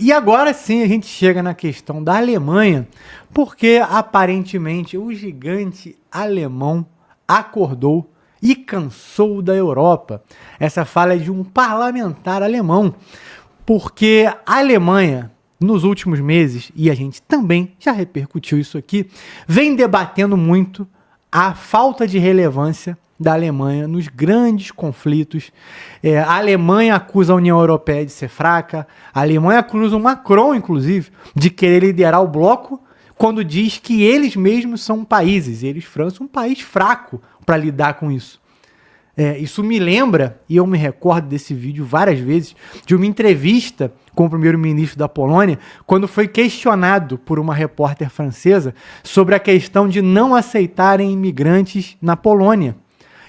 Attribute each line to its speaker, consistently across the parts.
Speaker 1: E agora sim a gente chega na questão da Alemanha, porque aparentemente o gigante alemão acordou e cansou da Europa. Essa fala é de um parlamentar alemão, porque a Alemanha, nos últimos meses, e a gente também já repercutiu isso aqui, vem debatendo muito a falta de relevância da Alemanha nos grandes conflitos. A Alemanha acusa a União Europeia de ser fraca, a Alemanha acusa o Macron, inclusive, de querer liderar o bloco, quando diz que eles mesmos são países, eles, França, um país fraco para lidar com isso. Isso me lembra, e eu me recordo desse vídeo várias vezes, de uma entrevista com o primeiro-ministro da Polônia, quando foi questionado por uma repórter francesa sobre a questão de não aceitarem imigrantes na Polônia.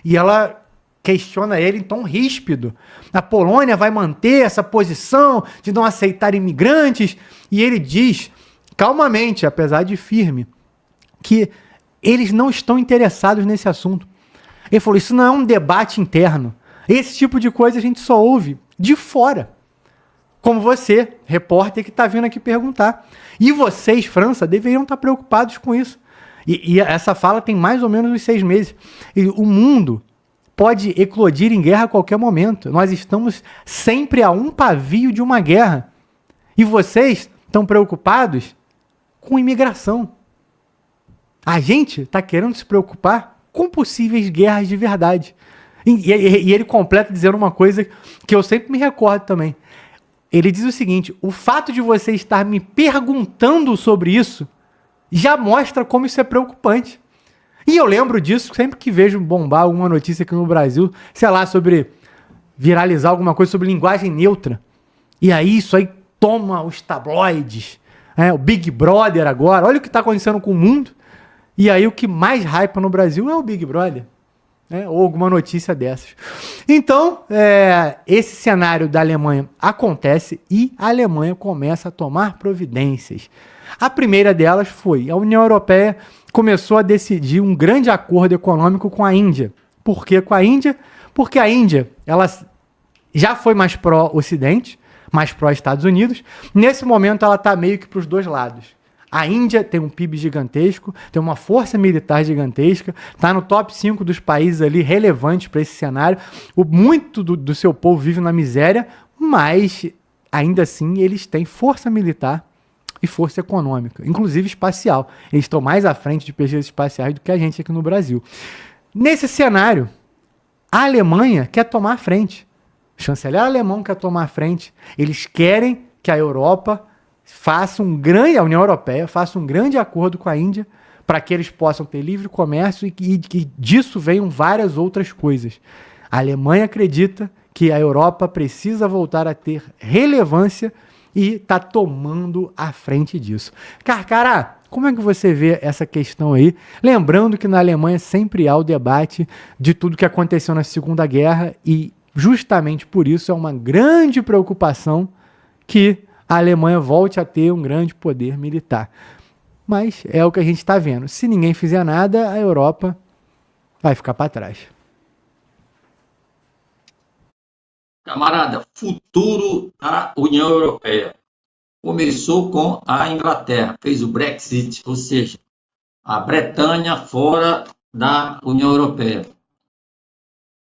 Speaker 1: E ela questiona ele em tom ríspido. A Polônia vai manter essa posição de não aceitar imigrantes? E ele diz, calmamente, apesar de firme, que eles não estão interessados nesse assunto. Ele falou, isso não é um debate interno. Esse tipo de coisa a gente só ouve de fora. Como você, repórter, que está vindo aqui perguntar. E vocês, França, deveriam estar preocupados com isso. E essa fala tem mais ou menos uns 6 meses. E o mundo pode eclodir em guerra a qualquer momento. Nós estamos sempre a um pavio de uma guerra. E vocês estão preocupados com imigração. A gente está querendo se preocupar com possíveis guerras de verdade. E ele completa dizendo uma coisa que eu sempre me recordo também. Ele diz o seguinte, o fato de você estar me perguntando sobre isso já mostra como isso é preocupante. E eu lembro disso sempre que vejo bombar alguma notícia aqui no Brasil, sei lá, sobre viralizar alguma coisa sobre linguagem neutra. E aí isso aí toma os tabloides, o Big Brother agora, olha o que está acontecendo com o mundo. E aí o que mais hypa no Brasil é o Big Brother, ou alguma notícia dessas. Então, esse cenário da Alemanha acontece e a Alemanha começa a tomar providências. A primeira delas foi a União Europeia começou a decidir um grande acordo econômico com a Índia. Por que com a Índia? Porque a Índia ela já foi mais pró-Ocidente, mais pró-Estados Unidos. Nesse momento ela está meio que para os dois lados. A Índia tem um PIB gigantesco, tem uma força militar gigantesca, está no top 5 dos países ali relevantes para esse cenário. Muito do seu povo vive na miséria, mas ainda assim eles têm força militar e força econômica, inclusive espacial. Eles estão mais à frente de pesquisas espaciais do que a gente aqui no Brasil. Nesse cenário, a Alemanha quer tomar a frente. O chanceler alemão quer tomar a frente. Eles querem que a Europa a União Europeia faça um grande acordo com a Índia para que eles possam ter livre comércio e que disso venham várias outras coisas. A Alemanha acredita que a Europa precisa voltar a ter relevância e está tomando a frente disso. Carcará, como é que você vê essa questão aí? Lembrando que na Alemanha sempre há o debate de tudo que aconteceu na Segunda Guerra e justamente por isso é uma grande preocupação que a Alemanha volte a ter um grande poder militar. Mas é o que a gente está vendo. Se ninguém fizer nada, a Europa vai ficar para trás.
Speaker 2: Camarada, futuro da União Europeia. Começou com a Inglaterra, fez o Brexit, ou seja, a Bretanha fora da União Europeia.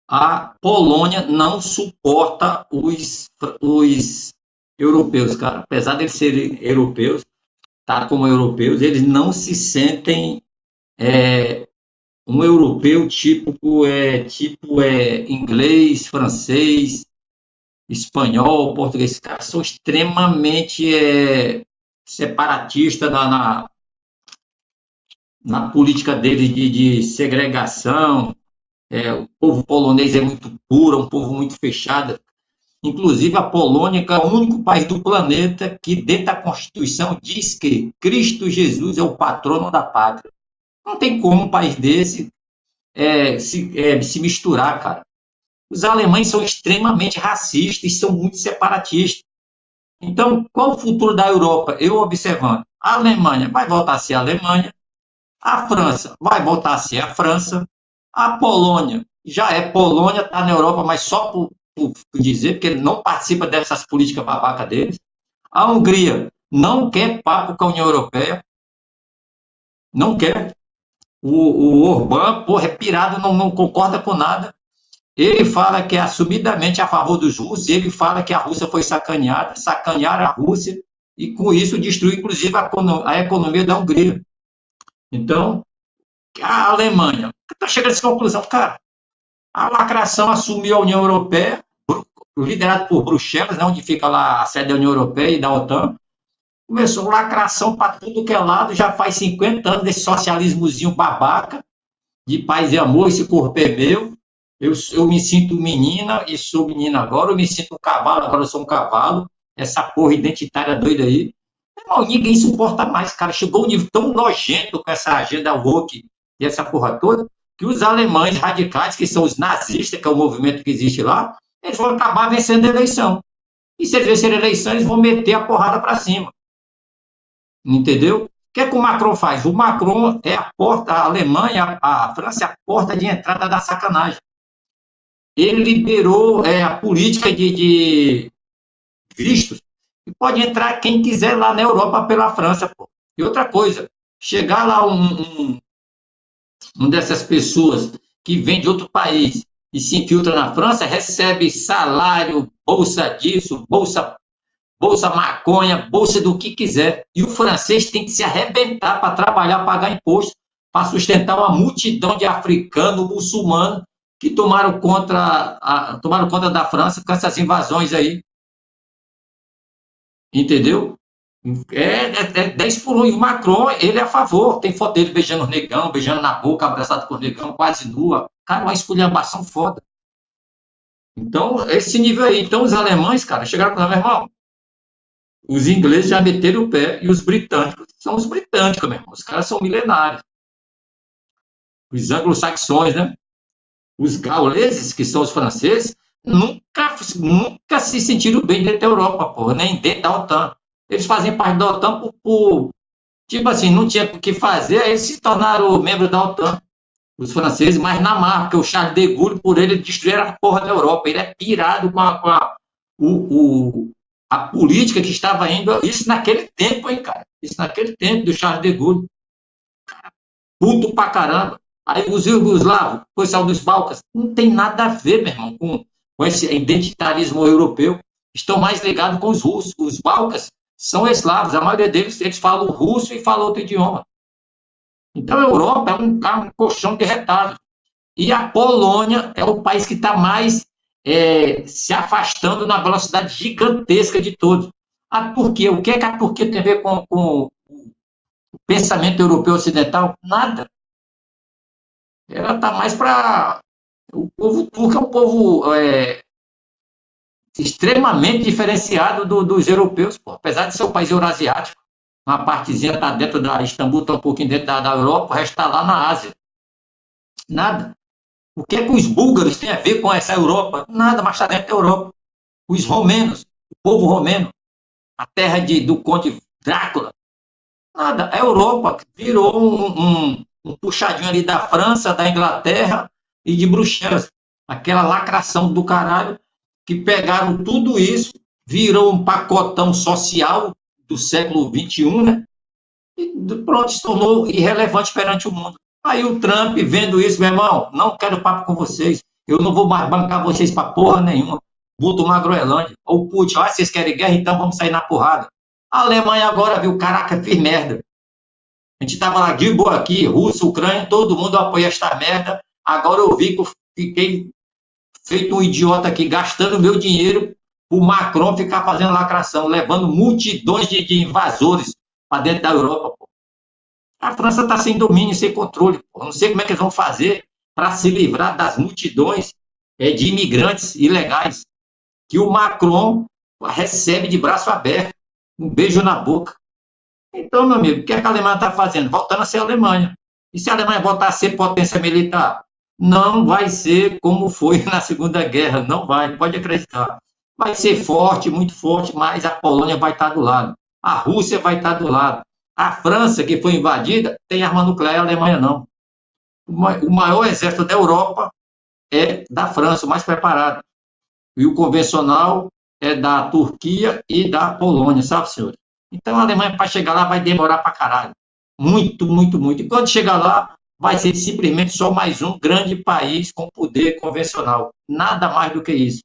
Speaker 2: A Polônia não suporta os europeus, cara. Apesar de eles serem europeus, tá como europeus, eles não se sentem um europeu tipo inglês, francês, espanhol, português. Esses caras são extremamente separatistas na política deles de segregação. O povo polonês é muito puro, é um povo muito fechado. Inclusive, a Polônia é o único país do planeta que, dentro da Constituição, diz que Cristo Jesus é o patrono da pátria. Não tem como um país desse se misturar, cara. Os alemães são extremamente racistas e são muito separatistas. Então, qual o futuro da Europa? Eu observando. A Alemanha vai voltar a ser a Alemanha. A França vai voltar a ser a França. A Polônia já é Polônia, está na Europa, mas só por dizer, porque ele não participa dessas políticas babacas deles. A Hungria não quer papo com a União Europeia, não quer. O Orbán, porra, é pirado, não concorda com nada. Ele fala que é assumidamente a favor dos russos, ele fala que a Rússia foi sacaneada, sacanearam a Rússia, e com isso destruiu, inclusive, a economia da Hungria. Então, a Alemanha está chegando a essa conclusão, cara, a lacração assumiu a União Europeia, liderado por Bruxelas, né, onde fica lá a sede da União Europeia e da OTAN, começou lacração para tudo que é lado, já faz 50 anos desse socialismozinho babaca, de paz e amor, esse corpo é meu, eu me sinto menina e sou menina agora, eu me sinto um cavalo, agora eu sou um cavalo, essa porra identitária doida aí. Irmão, ninguém suporta mais, cara. Chegou um nível tão nojento com essa agenda woke e essa porra toda, que os alemães radicais, que são os nazistas, que é o movimento que existe lá, eles vão acabar vencendo a eleição. E se eles vencerem a eleição, eles vão meter a porrada para cima. Entendeu? O que é que o Macron faz? O Macron é a porta, a Alemanha, a França é a porta de entrada da sacanagem. Ele liberou a política de vistos, e pode entrar quem quiser lá na Europa pela França. Pô. E outra coisa, chegar lá um dessas pessoas que vem de outro país e se infiltra na França, recebe salário, bolsa disso, bolsa maconha, bolsa do que quiser. E o francês tem que se arrebentar para trabalhar, pagar imposto, para sustentar uma multidão de africanos, muçulmanos, que tomaram conta da França com essas invasões aí. Entendeu? É 10 por 1. E o Macron, ele é a favor. Tem foto dele beijando o negão, beijando na boca, abraçado com o negão, quase nua. Cara, uma esculhambação foda. Então, esse nível aí. Então, os alemães, cara, chegaram para meu irmão. Os ingleses já meteram o pé e os britânicos são os britânicos, meu irmão. Os caras são milenários. Os anglo-saxões, né? Os gauleses, que são os franceses, nunca se sentiram bem dentro da Europa, porra, nem dentro da OTAN. Eles fazem parte da OTAN tipo assim, não tinha o que fazer, aí eles se tornaram membros da OTAN, os franceses, mas na marca, o Charles de Gaulle, por ele, destruíram a porra da Europa. Ele é pirado com a política que estava indo, isso naquele tempo, hein, cara? Isso naquele tempo do Charles de Gaulle. Puto pra caramba. Aí os iugoslavos, o pessoal dos Balcãs, não tem nada a ver, meu irmão, com esse identitarismo europeu. Estão mais ligados com os russos. Os Balcãs são eslavos, a maioria deles, eles falam russo e falam outro idioma. Então a Europa é um colchão de retalho. E a Polônia é o país que está mais se afastando na velocidade gigantesca de todos. A Turquia, o que é que a Turquia tem a ver com o pensamento europeu ocidental? Nada. Ela está mais para... O povo turco é um povo extremamente diferenciado dos europeus, pô. Apesar de ser um país eurasiático. Uma partezinha está dentro da Istambul, está um pouquinho dentro da Europa, o resto está lá na Ásia. Nada. O que é que os búlgaros têm a ver com essa Europa? Nada, mas está dentro da Europa. Os romenos, o povo romeno, a terra do conde Drácula. Nada. A Europa virou um puxadinho ali da França, da Inglaterra e de Bruxelas. Aquela lacração do caralho, que pegaram tudo isso, virou um pacotão social do século XXI, né? E pronto, se tornou irrelevante perante o mundo. Aí o Trump, vendo isso, meu irmão, não quero papo com vocês, eu não vou mais bancar vocês pra porra nenhuma, vou tomar a Groenlândia. Ou o Putin, vocês querem guerra, então vamos sair na porrada. A Alemanha agora, viu, caraca, fiz merda. A gente tava lá de boa aqui, Rússia, Ucrânia, todo mundo apoia esta merda, agora eu vi que eu fiquei feito um idiota aqui, gastando meu dinheiro, o Macron ficar fazendo lacração, levando multidões de invasores para dentro da Europa, pô. A França está sem domínio, sem controle. Pô. Não sei como é que eles vão fazer para se livrar das multidões de imigrantes ilegais que o Macron recebe de braço aberto, um beijo na boca. Então, meu amigo, o que a Alemanha está fazendo? Voltando a ser a Alemanha. E se a Alemanha voltar a ser potência militar? Não vai ser como foi na Segunda Guerra, não vai, pode acreditar. Vai ser forte, muito forte, mas a Polônia vai estar do lado. A Rússia vai estar do lado. A França, que foi invadida, tem arma nuclear, a Alemanha não. O maior exército da Europa é da França, o mais preparado. E o convencional da Turquia e da Polônia, sabe, senhor? Então a Alemanha, para chegar lá, vai demorar para caralho. Muito, muito, muito. E quando chegar lá, vai ser simplesmente só mais um grande país com poder convencional. Nada mais do que isso.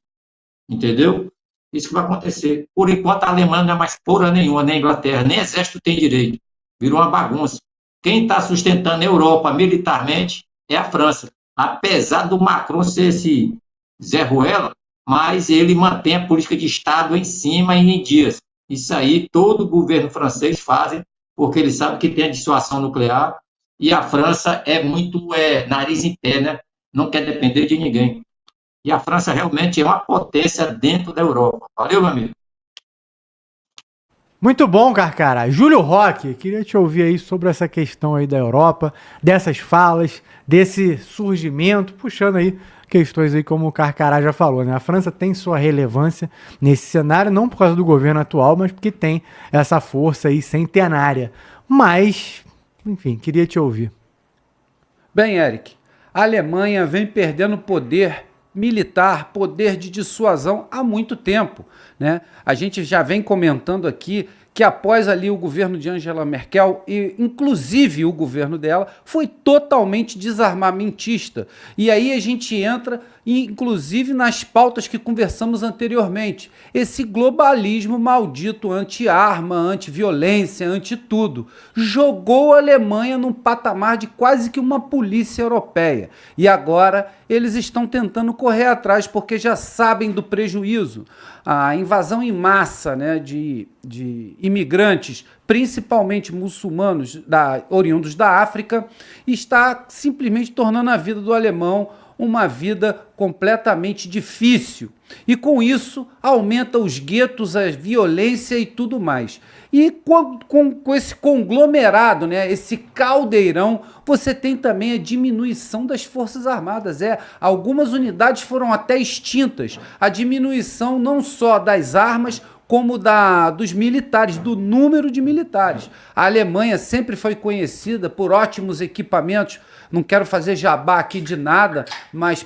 Speaker 2: Entendeu? Isso que vai acontecer. Por enquanto, a Alemanha não é mais porra nenhuma, nem a Inglaterra, nem exército tem direito. Virou uma bagunça. Quem está sustentando a Europa militarmente é a França. Apesar do Macron ser esse Zé Ruela, mas ele mantém a política de Estado em cima e em dias. Isso aí todo o governo francês faz, porque ele sabe que tem a dissuasão nuclear e a França é muito nariz em pé, né? Não quer depender de ninguém. E a França realmente é uma potência dentro da Europa. Valeu, meu amigo.
Speaker 1: Muito bom, Carcará. Júlio Roque, queria te ouvir aí sobre essa questão aí da Europa, dessas falas, desse surgimento, puxando aí questões aí como o Carcará já falou, né? A França tem sua relevância nesse cenário, não por causa do governo atual, mas porque tem essa força aí centenária. Mas, enfim, queria te ouvir.
Speaker 3: Bem, Eric, a Alemanha vem perdendo poder militar, poder de dissuasão há muito tempo, né? A gente já vem comentando aqui que após ali o governo de Angela Merkel, e inclusive o governo dela, foi totalmente desarmamentista. E aí a gente entra, inclusive, nas pautas que conversamos anteriormente. Esse globalismo maldito anti-arma, anti-violência, anti-tudo, jogou a Alemanha num patamar de quase que uma polícia europeia. E agora eles estão tentando correr atrás porque já sabem do prejuízo. A invasão em massa, né, de imigrantes, principalmente muçulmanos oriundos da África, está simplesmente tornando a vida do alemão uma vida completamente difícil. E com isso aumenta os guetos, a violência e tudo mais. E com esse conglomerado, né, esse caldeirão, você tem também a diminuição das Forças Armadas. Algumas unidades foram até extintas. A diminuição não só das armas, como dos militares, do número de militares. A Alemanha sempre foi conhecida por ótimos equipamentos. Não quero fazer jabá aqui de nada, mas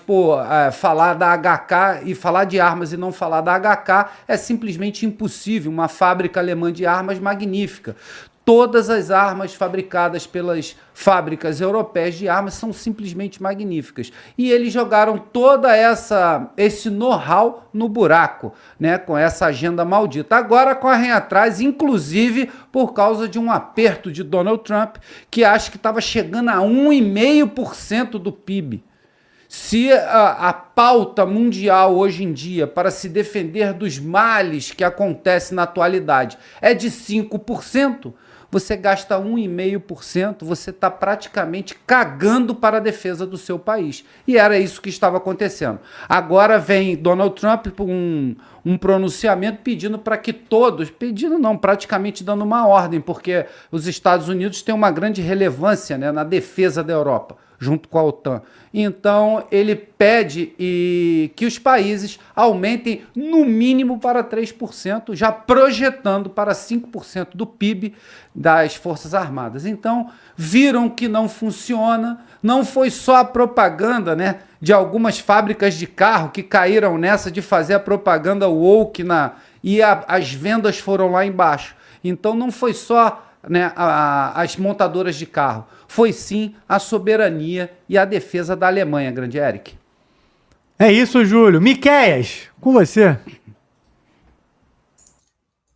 Speaker 3: falar da HK e falar de armas e não falar da HK é simplesmente impossível. Uma fábrica alemã de armas magnífica. Todas as armas fabricadas pelas fábricas europeias de armas são simplesmente magníficas. E eles jogaram toda esse know-how no buraco, né, com essa agenda maldita. Agora correm atrás, inclusive por causa de um aperto de Donald Trump, que acha que estava chegando a 1,5% do PIB. Se a pauta mundial hoje em dia para se defender dos males que acontecem na atualidade é de 5%, você gasta 1,5%, você está praticamente cagando para a defesa do seu país. E era isso que estava acontecendo. Agora vem Donald Trump com um pronunciamento pedindo para que todos, pedindo não, praticamente dando uma ordem, porque os Estados Unidos têm uma grande relevância, né, na defesa da Europa, junto com a OTAN. Então, ele pede que os países aumentem no mínimo para 3%, já projetando para 5% do PIB das Forças Armadas. Então, viram que não funciona, não foi só a propaganda, né, de algumas fábricas de carro que caíram nessa de fazer a propaganda woke e as vendas foram lá embaixo. Então, não foi só, né, as montadoras de carro, foi sim a soberania e a defesa da Alemanha, grande Eric.
Speaker 1: É isso, Júlio. Miqueias, com você.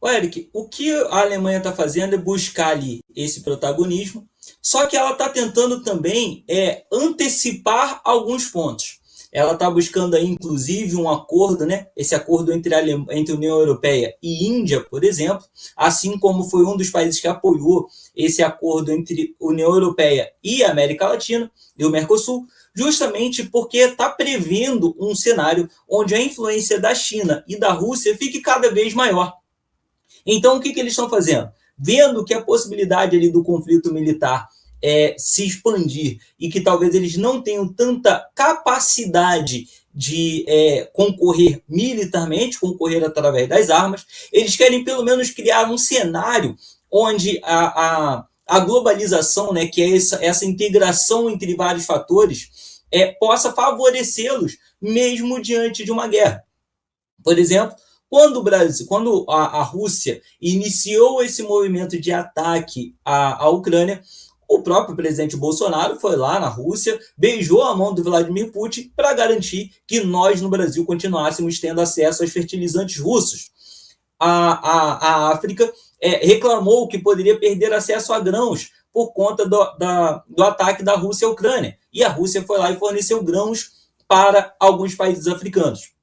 Speaker 4: Ô, Eric, o que a Alemanha está fazendo é buscar ali esse protagonismo, só que ela está tentando também antecipar alguns pontos. Ela está buscando aí, inclusive, um acordo, né? Esse acordo entre a União Europeia e Índia, por exemplo, assim como foi um dos países que apoiou esse acordo entre União Europeia e América Latina, e o Mercosul, justamente porque está prevendo um cenário onde a influência da China e da Rússia fique cada vez maior. Então, o que eles estão fazendo? Vendo que a possibilidade ali do conflito militar se expandir e que talvez eles não tenham tanta capacidade de concorrer militarmente, concorrer através das armas, eles querem pelo menos criar um cenário onde a globalização, né, que é essa integração entre vários fatores, possa favorecê-los mesmo diante de uma guerra. Por exemplo, Quando a Rússia iniciou esse movimento de ataque à Ucrânia, o próprio presidente Bolsonaro foi lá na Rússia, beijou a mão do Vladimir Putin para garantir que nós, no Brasil, continuássemos tendo acesso aos fertilizantes russos. A África reclamou que poderia perder acesso a grãos por conta do ataque da Rússia à Ucrânia. E a Rússia foi lá e forneceu grãos para alguns países africanos.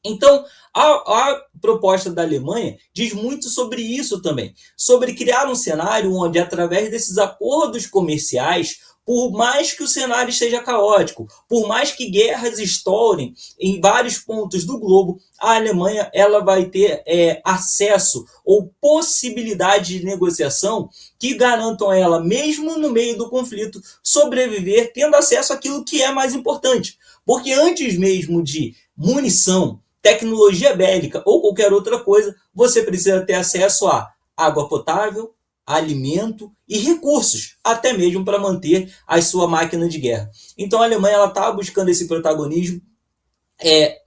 Speaker 4: Então, a proposta da Alemanha diz muito sobre isso também, sobre criar um cenário onde, através desses acordos comerciais, por mais que o cenário esteja caótico, por mais que guerras estourem em vários pontos do globo, a Alemanha ela vai ter acesso ou possibilidade de negociação que garantam ela, mesmo no meio do conflito, sobreviver tendo acesso àquilo que é mais importante. Porque antes mesmo de munição, tecnologia bélica ou qualquer outra coisa, você precisa ter acesso a água potável, alimento e recursos, até mesmo para manter a sua máquina de guerra. Então a Alemanha está buscando esse protagonismo,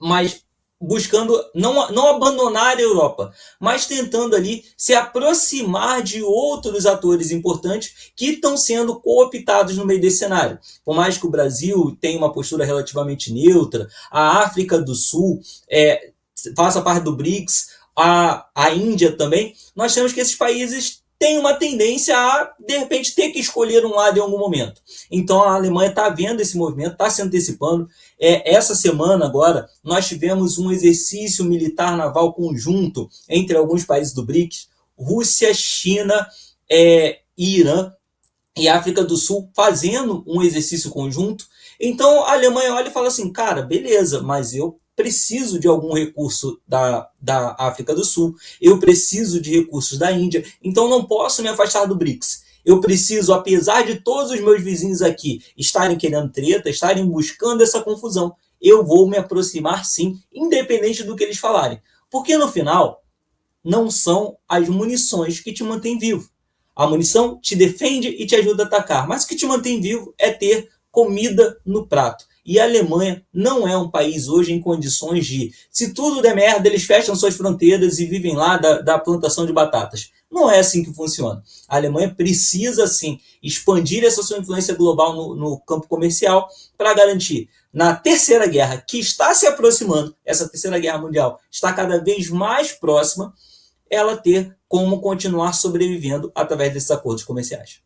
Speaker 4: mas buscando não abandonar a Europa, mas tentando ali se aproximar de outros atores importantes que estão sendo cooptados no meio desse cenário. Por mais que o Brasil tenha uma postura relativamente neutra, a África do Sul faça parte do BRICS, a Índia também, nós temos que esses países têm uma tendência a, de repente, ter que escolher um lado em algum momento. Então, a Alemanha está vendo esse movimento, está se antecipando. Essa semana, agora, nós tivemos um exercício militar naval conjunto entre alguns países do BRICS, Rússia, China, Irã e África do Sul, fazendo um exercício conjunto. Então, a Alemanha olha e fala assim, cara, beleza, mas eu preciso de algum recurso da África do Sul, eu preciso de recursos da Índia, então não posso me afastar do BRICS. Eu preciso, apesar de todos os meus vizinhos aqui estarem querendo treta, estarem buscando essa confusão, eu vou me aproximar sim, independente do que eles falarem. Porque no final, não são as munições que te mantêm vivo. A munição te defende e te ajuda a atacar, mas o que te mantém vivo é ter comida no prato. E a Alemanha não é um país hoje em condições de, se tudo der merda, eles fecham suas fronteiras e vivem lá da plantação de batatas. Não é assim que funciona. A Alemanha precisa, sim, expandir essa sua influência global no campo comercial para garantir, na Terceira Guerra, que está se aproximando, essa Terceira Guerra Mundial está cada vez mais próxima, ela ter como continuar sobrevivendo através desses acordos comerciais.